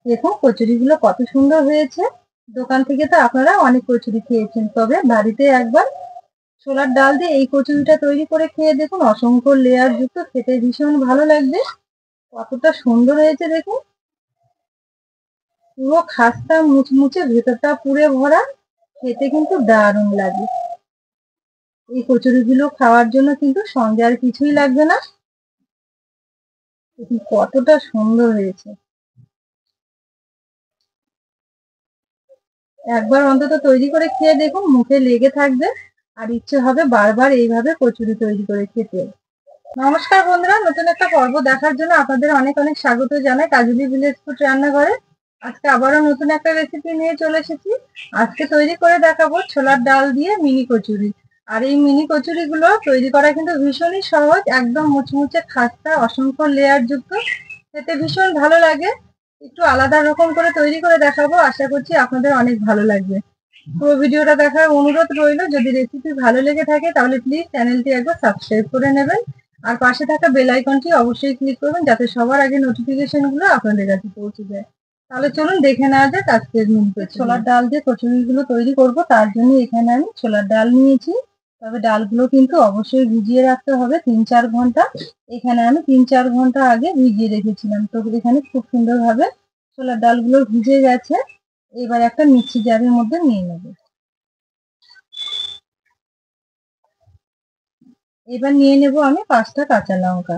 দেখুন কচুরিগুলো কত সুন্দর হয়েছে। দোকান থেকে তো আপনারা অনেক কচুরি খেয়েছেন, তবে বাড়িতে একবার ছোলার ডাল দিয়ে এই কচুরিটা তৈরি করে খেয়ে দেখুন, অসংখ্য লেয়ার যুক্ত, খেতে ভীষণ ভালো লাগবে। কতটা সুন্দর হয়েছে দেখুন, পুরো খাস্তা মুচমুচে, ভেতরটা পুরে ভরা, খেতে কিন্তু দারুণ লাগে। এই কচুরিগুলো খাওয়ার জন্য কিন্তু সঙ্গে আর কিছুই লাগবে না। দেখুন কতটা সুন্দর হয়েছে। একবার অন্তত তৈরি করে খেয়ে দেখুন, মুখে লেগে থাকবে আর ইচ্ছে হবে বারবার এইভাবে কচুরি তৈরি করে খেতে। নমস্কার বন্ধুরা, নতুন একটা পর্ব দেখার জন্য আপনাদের অনেক অনেক স্বাগত জানাই কাজলি ভিলেজ ফুড রান্নাঘরে। আজকে আবারও নতুন একটা রেসিপি নিয়ে চলে এসেছি। আজকে তৈরি করে দেখাবো ছোলার ডাল দিয়ে মিনি কচুরি। আর এই মিনি কচুরি গুলো তৈরি করা কিন্তু ভীষণই সহজ, একদম মুচমুচে খাস্তা, অসংখ্য লেয়ার যুক্ত, খেতে ভীষণ ভালো লাগে। একটু আলাদা রকম করে তৈরি করে দেখাবো, আশা করছি আপনাদের অনেক ভালো লাগবে। পুরো ভিডিওটা দেখার অনুরোধ রইল। যদি রেসিপি ভালো লেগে থাকে তাহলে প্লিজ চ্যানেলটি একবার সাবস্ক্রাইব করে নেবেন, আর পাশে থাকা বেল আইকনটি অবশ্যই ক্লিক করবেন, যাতে সবার আগে নোটিফিকেশন গুলো আপনাদের কাছে পৌঁছে যায়। তাহলে চলুন দেখে নেওয়া যাক আজকের মেনুতে। ছোলার ডাল দিয়ে কচুরি গুলো তৈরি করব, তার জন্য এখানে আমি ছোলার ডাল নিয়েছি। তবে ডালগুলো কিন্তু অবশ্যই ভিজিয়ে রাখতে হবে 3-4 ঘন্টা। এখানে আমি 3-4 ঘন্টা আগে ভিজিয়ে রেখেছিলাম, তো এখানে খুব সুন্দরভাবে ছোলার ডালগুলো ভিজে গেছে। এবার একটা মিক্সি জারের মধ্যে নিয়ে নেব। এবার নিয়ে নেব আমি 5টা কাঁচা লঙ্কা,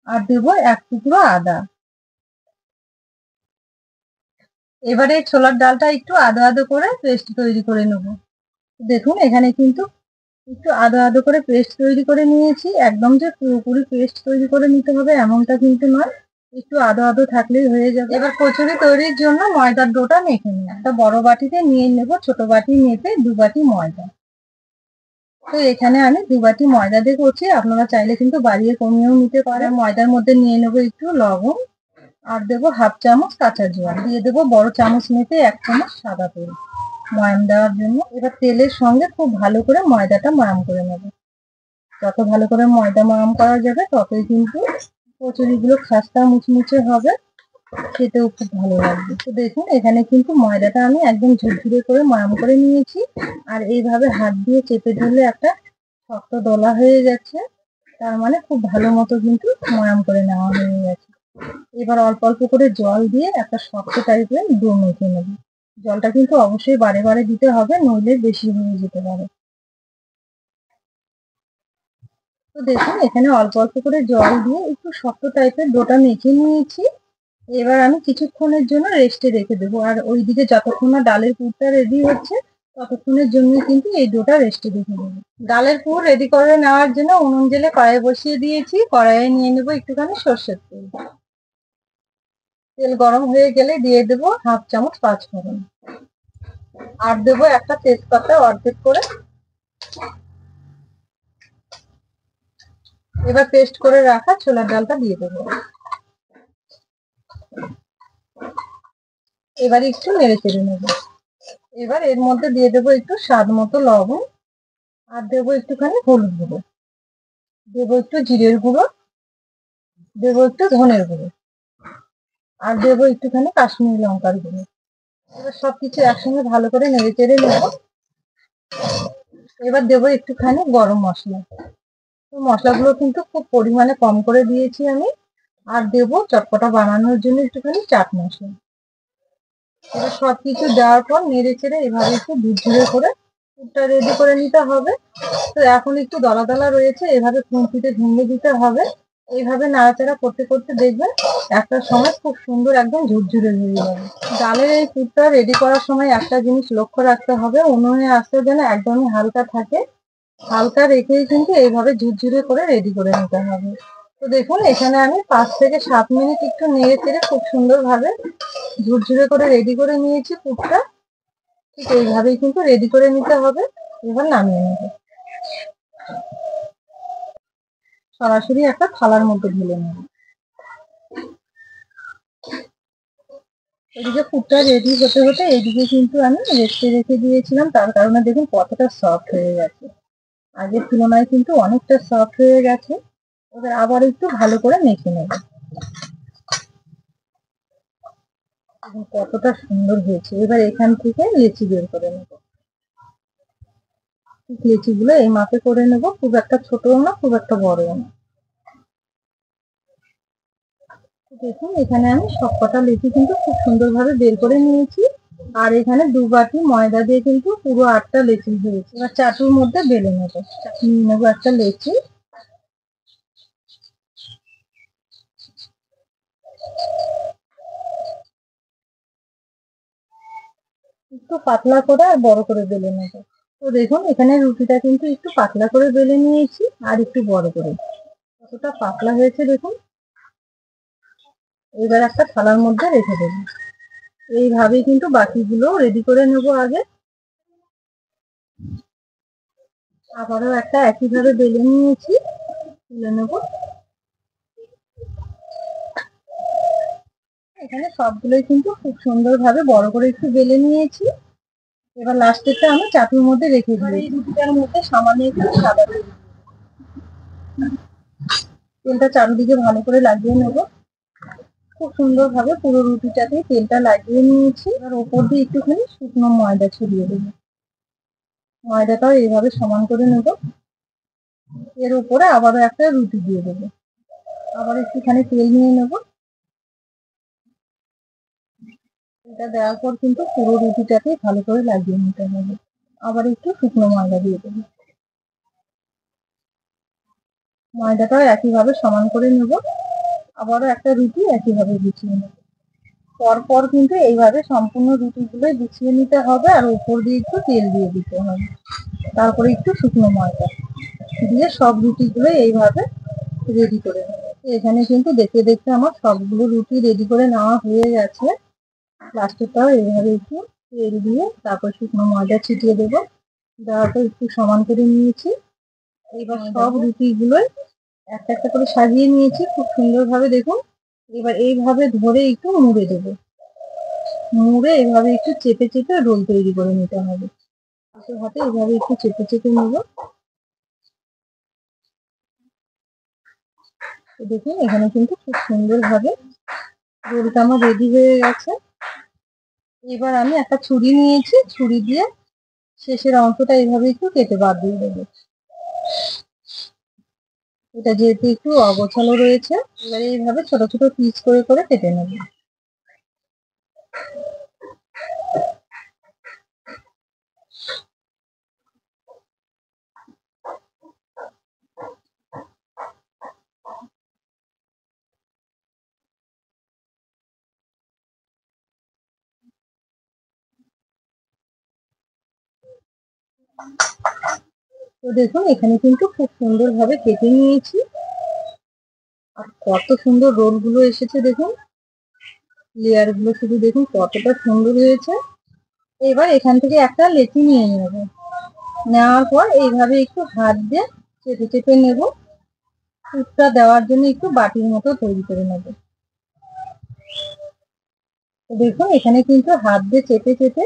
আর দেবো 1 টুকরো আদা। এবারে ছোলার ডালটা একটু আদো আদো করে পেস্ট তৈরি করে নেব। দেখুন এখানে কিন্তু একটু আদো আদো করে পেস্ট তৈরি করে নিয়েছি। একদম যে পুরোপুরি পেস্ট তৈরি করে নিতে হবে এমনটা কিন্তু নয়, একটু আদো আদো থাকলেই হয়ে যাবে। এবার কচুরি তৈরির জন্য ময়দার ডোটা মেখে নিই। একটা বড় বাটিতে নিয়ে নেব, ছোট বাটি মেপে 2 বাটি ময়দা। তো এখানে আমি 2 বাটি ময়দা দিয়ে করছি, আপনারা চাইলে কিন্তু বাড়িয়ে কমিয়েও নিতে পারেন। ময়দার মধ্যে নিয়ে নেবো একটু লবণ, আর দেবো 1/2 চামচ কাঁচা জল, দিয়ে দেবো বড় চামচ মেপে 1 চামচ সাদা তেল ময়াম দেওয়ার জন্য। এবার তেলের সঙ্গে খুব ভালো করে ময়দাটা ময়াম করে নেবো। যত ভালো করে ময়দা ময়াম করা যাবে ততই কিন্তু কচুরিগুলো খাস্তা মুচমুচে হবে, খেতেও খুব ভালো লাগবে। তো দেখুন এখানে কিন্তু ময়দাটা আমি একদম ঝুরঝুরে করে ময়াম করে নিয়েছি, আর এইভাবে হাত দিয়ে চেপে ধরলে একটা শক্ত দলা হয়ে যাচ্ছে, তার মানে খুব ভালো মতো কিন্তু ময়াম করে নেওয়া হয়ে গেছে। এবার অল্প অল্প করে জল দিয়ে একটা শক্ত টাইপের ডো মেখে নেব। জলটা কিন্তু অবশ্যই বারে বারে দিতে হবে, নইলে বেশি হয়ে যেতে পারে। তো দেখুন এখানে অল্প অল্প করে জল দিয়ে একটু শক্ত টাইপের ডোটা মেখে নিয়েছি। এবার আমি কিছুক্ষণের জন্য রেস্টে রেখে দেবো, আর ওইদিকে যতক্ষণ না ডালের পুরটা রেডি হচ্ছে ততক্ষণের জন্য কিন্তু এই ডোটা রেস্টে রেখে দেবো। ডালের পুর রেডি করে নেওয়ার জন্য উনুন জেলে কড়াই বসিয়ে দিয়েছি। কড়াইয়ে নিয়ে নেবো একটুখানি সর্ষের তেল। তেল গরম হয়ে গেলে দিয়ে দেবো 1/2 চামচ 5 ফোড়ন, আর দেবো একটা তেজপাতা অর্ধেক করে। এবার পেস্ট করে রাখা ছোলার ডালটা দিয়ে দেবো। এবার একটু নেড়ে চেড়ে নেবো। এবার এর মধ্যে দিয়ে দেবো একটু স্বাদ মতো লবণ, আর দেবো একটুখানি হলুদ গুঁড়ো, দেবো একটু জিরের গুঁড়ো, দেবো একটু ধনের গুঁড়ো, আর দেবো একটুখানি কাশ্মীরি লঙ্কার গুঁড়ো। এবার সবকিছু একসঙ্গে ভালো করে নেড়ে চেড়ে নেবো। এবার দেবো একটুখানি গরম মশলা। তো মশলাগুলো কিন্তু খুব পরিমাণে কম করে দিয়েছি আমি। আর দেবো চটপটা বানানোর জন্য একটুখানি চাট মশলা। এবার সবকিছু দেওয়ার পর নেড়ে চেড়ে এভাবে একটু ঝুরঝুরে করে পুরটা রেডি করে নিতে হবে। তো এখন একটু দলা দলা রয়েছে, এভাবে খুন্তিতে ভেঙে দিতে হবে। এইভাবে নাড়াচাড়া করতে করতে দেখবেন একটা সময় খুব সুন্দর একদম ঝুরঝুরে হয়ে যাবে। ডালের এই পুরটা রেডি করার সময় একটা জিনিস লক্ষ্য রাখতে হবে, উনুনে আঁচটা যেন একদমই হালকা থাকে। হালকা রেখেই কিন্তু এইভাবে ঝুরঝুরে করে রেডি করে নিতে হবে। তো দেখুন এখানে আমি 5 থেকে 7 মিনিট একটু নেড়ে চেড়ে খুব সুন্দরভাবে ঝুরঝুরে করে রেডি করে নিয়েছি পুরটা। ঠিক এইভাবেই কিন্তু রেডি করে নিতে হবে। এবার নামিয়ে নেব, সরাসরি একটা থালার মধ্যে ঢেলে নেব। এদিকে পুরটা রেডি হতে হতে এইদিকে কিন্তু আমি রেস্টে রেখে দিয়েছিলাম, তার কারণে দেখুন কতটা সফট হয়ে গেছে। আগের তুলনায় কিন্তু অনেকটা সফট হয়ে গেছে। এবার আবার একটু ভালো করে মেখে নেব। এবং কতটা সুন্দর হয়েছে। এবার এখান থেকে লেচি বের করে নেব। লেচিগুলো এই মাপে করে নেব, খুব একটা ছোটও না খুব একটা বড়ও না। দেখুন এখানে আমি সবকটা লেচি কিন্তু খুব সুন্দরভাবে বের করে নিয়েছি। আর এখানে 2 বাটি ময়দা দিয়ে কিন্তু পুরো 8টা লেচি হয়েছে। এবার চাটুর মধ্যে বেলে নেবো। নিয়ে নেবো একটা লেচি, একটু পাতলা করে আর বড় করে বেলে নেবো। তো দেখুন এখানে রুটিটা কিন্তু একটু পাতলা করে বেলে নিয়েছি আর একটু বড় করে। কতটা পাতলা হয়েছে দেখুন। এবার একটা থালার মধ্যে রেখে দেবো। এইভাবেই কিন্তু বাকিগুলো রেডি করে নেবো আগে। আবারও একটা একইভাবে বেলে নিয়েছি, তুলে নেবো। এখানে সবগুলোই কিন্তু খুব সুন্দরভাবে বড় করে একটু বেলে নিয়েছি। এবার লাস্টেরটা আমি চাটুর মধ্যে রেখে দিই। এই রুটিটার মধ্যে সামান্য একটু সাদা তেল, তেলটা চারদিকে ভালো করে লাগিয়ে নেবো। খুব সুন্দরভাবে পুরো রুটিটাতে তেলটা লাগিয়ে নিয়েছি। এবার ওপর দিয়ে একটুখানি শুকনো ময়দা ছড়িয়ে দেবো। ময়দাটাও এইভাবে সমান করে নেবো। এর উপরে আবারও একটা রুটি দিয়ে দেবো। আবার একটুখানি তেল নিয়ে নেবো। এটা দেওয়ার পর কিন্তু পুরো রুটিটাকে ভালো করে লাগিয়ে নিতে হবে। আবার একটু শুকনো ময়দা দিয়ে দেবো। ময়দাটাও একইভাবে সমান করে নেব। আবারও একটা রুটি একইভাবে বিছিয়ে নেব। পরপর কিন্তু এইভাবে সম্পূর্ণ রুটিগুলো বিছিয়ে নিতে হবে আর উপর দিয়ে একটু তেল দিয়ে দিতে হবে। তারপরে একটু শুকনো ময়দা দিয়ে সব রুটিগুলো এইভাবে রেডি করে নেব। এখানে কিন্তু দেখতে দেখতে আমার সবগুলো রুটি রেডি করে নেওয়া হয়ে গেছে। লাস্টেরটাও এইভাবে একটু তেল দিয়ে তারপর শুকনো ময়দা ছিটিয়ে দেবো। দেওয়ার পর একটু সমান করে নিয়েছি। এবার সব রুটিগুলোই একটা একটা করে সাজিয়ে নিয়েছি খুব সুন্দরভাবে দেখুন। এবার এইভাবে ধরে একটু মুড়ে দেবো। মুড়ে এইভাবে একটু চেপে চেপে রোল তৈরি করে নিতে হবে। হাতে হাতে এইভাবে একটু চেপে চেপে নেবো। দেখুন এখানে কিন্তু খুব সুন্দরভাবে রোলটা আমার রেডি হয়ে গেছে। এবার আমি একটা ছুরি নিয়েছি, ছুরি দিয়ে শেষের অংশটা এইভাবে একটু কেটে বাদ দিয়ে দেবো। এটা যেহেতু একটু অগোছালো রয়েছে, এবারে এইভাবে ছোট ছোট পিস করে করে কেটে নেব। তো দেখুন এখানে কিন্তু খুব সুন্দরভাবে কেটে নিয়েছি। আর কত সুন্দর রোল গুলো এসেছে দেখুন। লেয়ার গুলো শুধু দেখুন কতটা সুন্দর হয়েছে। এবার এখান থেকে একটা লেচি নিয়ে নেব। নেওয়ার পর এইভাবে একটু হাত দিয়ে চেপে চেপে নেব। পুরটা দেওয়ার জন্য একটু বাটির মতো তৈরি করে নেব। দেখুন এখানে কিন্তু হাত দিয়ে চেপে চেপে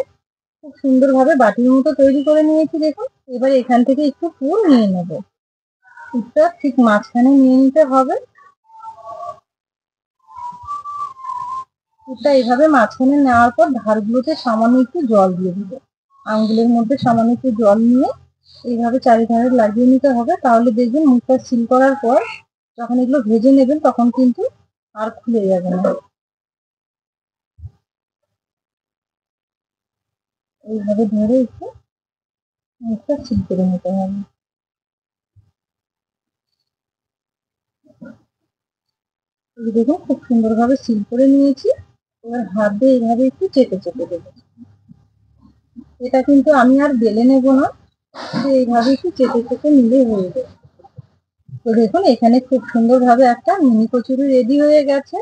খুব সুন্দরভাবে বাটির মতো তৈরি করে নিয়েছি দেখুন। এবার এখান থেকে একটু পুর নিয়ে নেব। পুরটা ঠিক মাঝখানে নিয়ে নিতে হবে। পুরটা এইভাবে মাঝখানে নেওয়ার পর ধারগুলোতে সামান্য একটু জল দিয়ে দিব। আঙ্গুলের মধ্যে সামান্য একটু জল নিয়ে এইভাবে চারিধারে লাগিয়ে নিতে হবে। তাহলে দেখবেন মুখটা সিল করার পর যখন এগুলো ভেজে নেবেন তখন কিন্তু আর খুলে যাবে না। এইভাবে ধরে একটু মুখটা সিল করে নিতে হবে। দেখুন খুব সুন্দরভাবে সিল করে নিয়েছি। এবার হাত দিয়ে এইভাবে একটু চেপে চেপে দেবো। এটা কিন্তু আমি আর বেলে নেব না, এইভাবে একটু চেপে চেপে নিলেই হয়ে যাবে। তো দেখুন এখানে খুব সুন্দরভাবে একটা মিনি কচুরি রেডি হয়ে গেছে।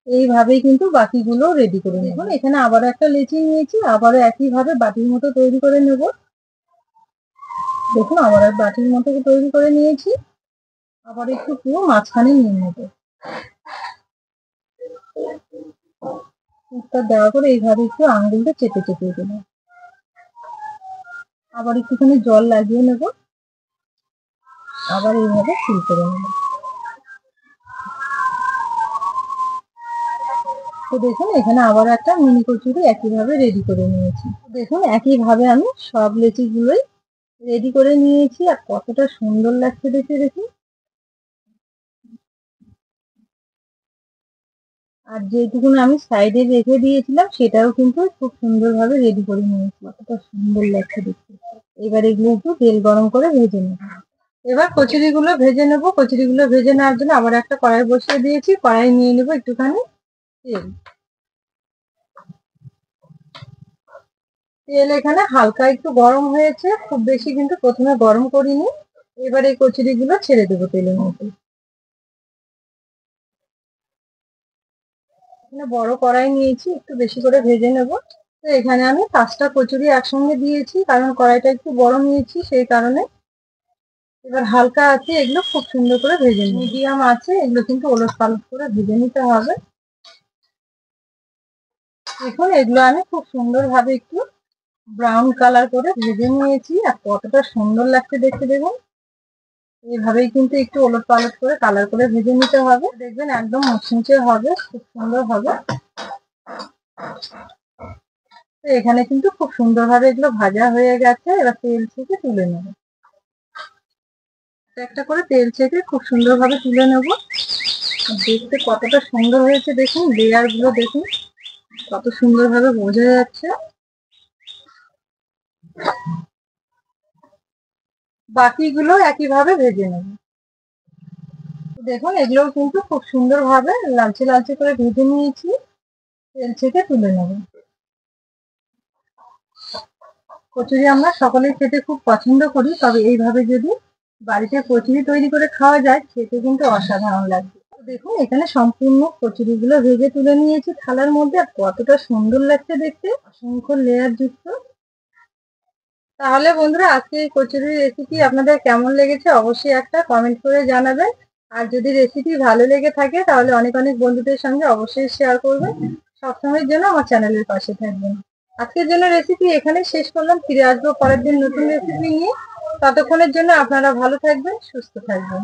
এইভাবেই কিন্তু বাকিগুলো রেডি করে নেব। এখানে আবারও একটা লেচি নিয়েছি, আবারও একইভাবে বাটির মতো তৈরি করে নেব। দেখুন আবার বাটির মতো তৈরি করে নিয়েছি। আবার একটু পুরো মাঝখানে নিয়ে নেব। দেওয়ার পরে এইভাবে একটু আঙ্গুলটা চেপে চেপে দেবো। আবার একটুখানি জল লাগিয়ে নেব। আবার এইভাবে সিল করে নেব। তো দেখুন এখানে আবার একটা মিনি কচুরি একইভাবে রেডি করে নিয়েছি। দেখুন একইভাবে আমি সব লেচিগুলোই রেডি করে নিয়েছি আর কতটা সুন্দর লাগছে দেখে দেখুন। আর যেটুকুন আমি সাইডে রেখে দিয়েছিলাম সেটাও কিন্তু খুব সুন্দরভাবে রেডি করে নিয়েছি, কতটা সুন্দর লাগছে দেখতে। এবার এগুলো একটু তেল গরম করে ভেজে নেব। এবার কচুরিগুলো ভেজে নেব। কচুরিগুলো ভেজে নেওয়ার জন্য আবার একটা কড়াই বসিয়ে দিয়েছি। কড়াই নিয়ে নেব একটুখানি তেল। তেল এখানে হালকা একটু গরম হয়েছে, খুব বেশি কিন্তু প্রথমে গরম করিনি। এবার এই কচুরিগুলো ছেড়ে দেবো তেলের মধ্যে। এখানে বড় কড়াই নিয়েছি, একটু বেশি করে ভেজে নেব। তো এখানে আমি 5টা কচুরি একসঙ্গে দিয়েছি, কারণ কড়াইটা একটু বড় নিয়েছি সেই কারণে। এবার হালকা আছে এগুলো খুব সুন্দর করে ভেজে নিই, মিডিয়াম আছে এগুলো কিন্তু ওলট পালট করে ভেজে নিতে হবে। দেখুন এগুলো আমি খুব সুন্দরভাবে একটু ব্রাউন কালার করে ভেজে নিয়েছি আর কতটা সুন্দর লাগছে দেখতে দেখুন। এইভাবেই কিন্তু একটু ওলট পালট করে কালার করে ভেজে নিতে হবে, দেখবেন একদম মুচমুচে হবে, খুব সুন্দর হবে। তো এখানে কিন্তু খুব সুন্দরভাবে এগুলো ভাজা হয়ে গেছে, এবার তেল থেকে তুলে নেব। একটা করে তেল থেকে খুব সুন্দরভাবে তুলে নেব। দেখতে কতটা সুন্দর হয়েছে দেখুন, লেয়ার গুলো দেখুন কত সুন্দরভাবে বোঝা যাচ্ছে। বাকিগুলো একইভাবে ভেজে নেব। দেখুন এগুলোও কিন্তু খুব সুন্দরভাবে লালচে লালচে করে ভেজে নিয়েছি, তেল থেকে তুলে নেব। কচুরি আমরা সকলেই খেতে খুব পছন্দ করি, তবে এইভাবে যদি বাড়িতে কচুরি তৈরি করে খাওয়া যায় খেতে কিন্তু অসাধারণ লাগবে। দেখুন এখানে সম্পূর্ণ কচুরিগুলো ভেজে তুলে নিয়েছি থালার মধ্যে, আর কতটা সুন্দর লাগছে দেখতে, অসংখ্য লেয়ার যুক্ত। তাহলে বন্ধুরা আজকে এই কচুরির রেসিপি আপনাদের কেমন লেগেছে অবশ্যই একটা কমেন্ট করে জানাবেন। আর যদি রেসিপি ভালো লেগে থাকে তাহলে অনেক অনেক বন্ধুদের সঙ্গে অবশ্যই শেয়ার করবেন। সবসময়ের জন্য আমার চ্যানেলের পাশে থাকবেন। আজকের জন্য রেসিপি এখানে শেষ করলাম, ফিরে আসবো পরের দিন নতুন রেসিপি নিয়ে। ততক্ষণের জন্য আপনারা ভালো থাকবেন, সুস্থ থাকবেন।